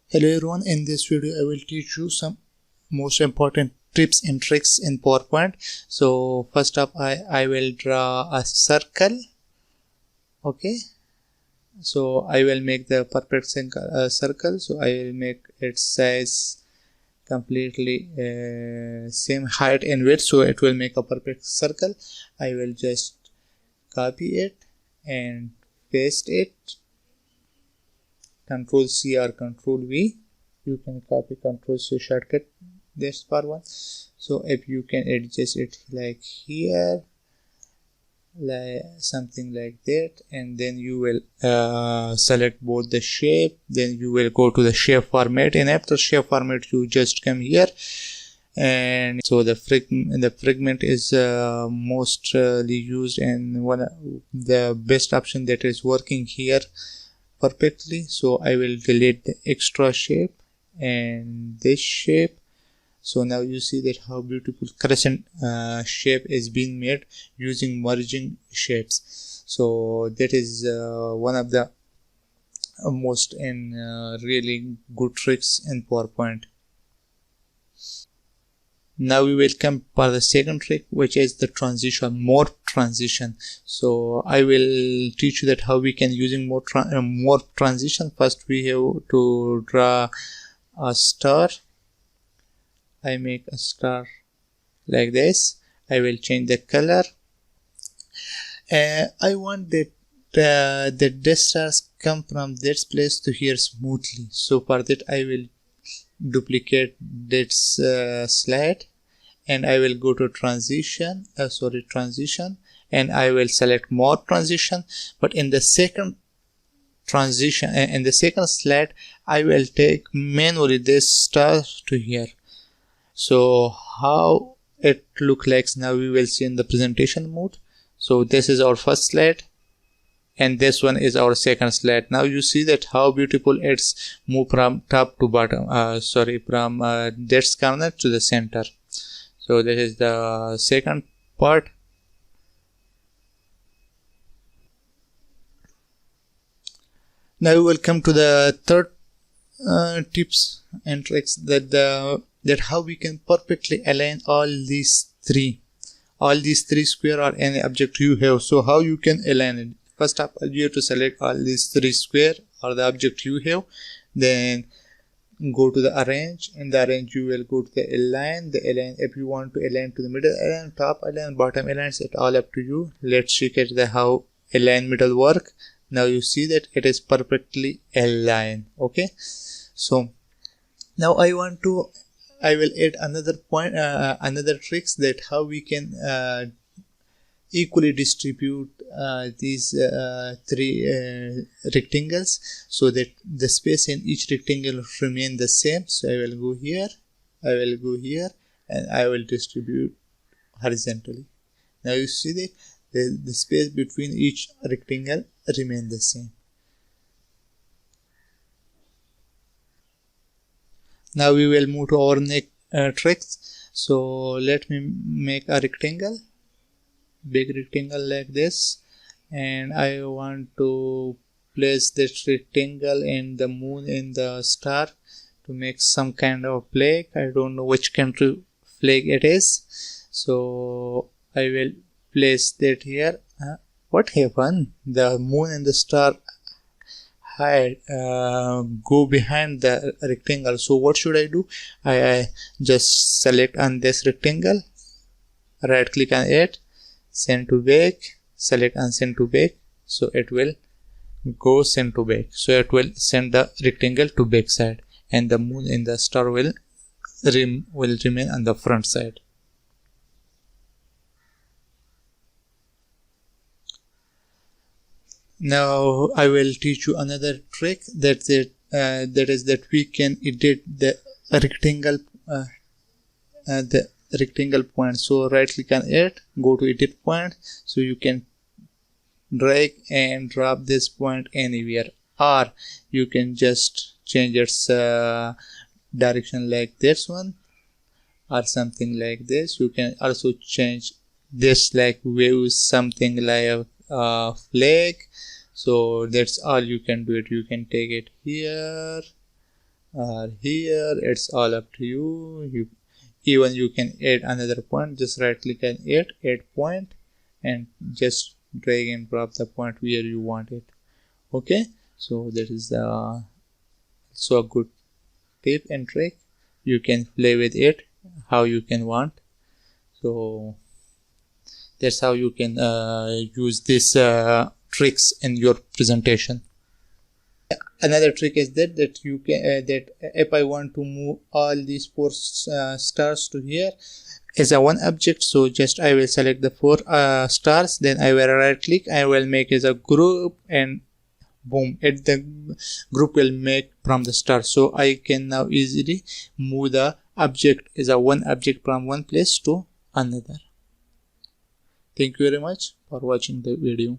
Hello everyone, in this video I will teach you some most important tips and tricks in PowerPoint. So first up I will draw a circle. Okay, so I will make the perfect circle. So I will make its size completely same height and width, so it will make a perfect circle. I will just copy it and paste it. Control C or Control V. You can copy Control C shortcut this part one. So if you can adjust it like here, like something like that, and then you will select both the shape. Then you will go to the shape format, and after shape format you just come here. And so the fragment is mostly used, and one of the best option that is working here perfectly. So I will delete the extra shape and this shape. So now you see that how beautiful crescent shape is being made using merging shapes. So that is one of the most and really good tricks in PowerPoint. Now we will come for the second trick, which is the transition, more transition. So I will teach you that how we can using more transition. First we have to draw a star. I make a star like this. I will change the color. I want that the stars come from this place to here smoothly. So for that I will duplicate this slide, and I will go to transition, and I will select more transition. But in the second transition, in the second slide, I will take manually this star to here. So how it look like now we will see in the presentation mode. So this is our first slide, and this one is our second slide. Now you see that how beautiful it's move from top to bottom, from this corner to the center. So this is the second part. Now we will come to the third tips and tricks, that how we can perfectly align all these three square or any object you have. So how you can align it? First up, you have to select all these three square or the object you have. Then go to the arrange. In the arrange you will go to the align. If you want to align to the middle align, top align, bottom align, it's all up to you. Let's check at the how align middle work. Now you see that it is perfectly aligned. Okay, so now I will add another point, another tricks, that how we can equally distribute these three rectangles, so that the space in each rectangle remain the same. So I will go here, and I will distribute horizontally. Now you see that the space between each rectangle remain the same. Now we will move to our next tricks. So let me make a rectangle, big rectangle like this, and I want to place this rectangle in the moon, in the star, to make some kind of flag. I don't know which country flag it is, so I will place that here. What happened? The moon and the star go behind the rectangle. So what should I do? I just select on this rectangle, right click on it, send to back, select and send to back. So it will go send to back. So it will send the rectangle to back side, and the moon and the star will remain on the front side. Now I will teach you another trick, that is that we can edit the rectangle point. So right click on it, go to edit point. So you can drag and drop this point anywhere, or you can just change its direction like this one, or something like this. You can also change this like wave, something like a flag. So that's all you can do it. You can take it here, or here, it's all up to you. Even you can add another point. Just right click and add point, and just drag and drop the point where you want it. Okay, so that is so a good tip and trick. You can play with it how you can want. So that's how you can use these tricks in your presentation. Another trick is that you can that if I want to move all these four stars to here as a one object, so just I will select the four stars, then I will right click, I will make as a group, and boom, the group will make from the star. So I can now easily move the object as a one object from one place to another. Thank you very much for watching the video.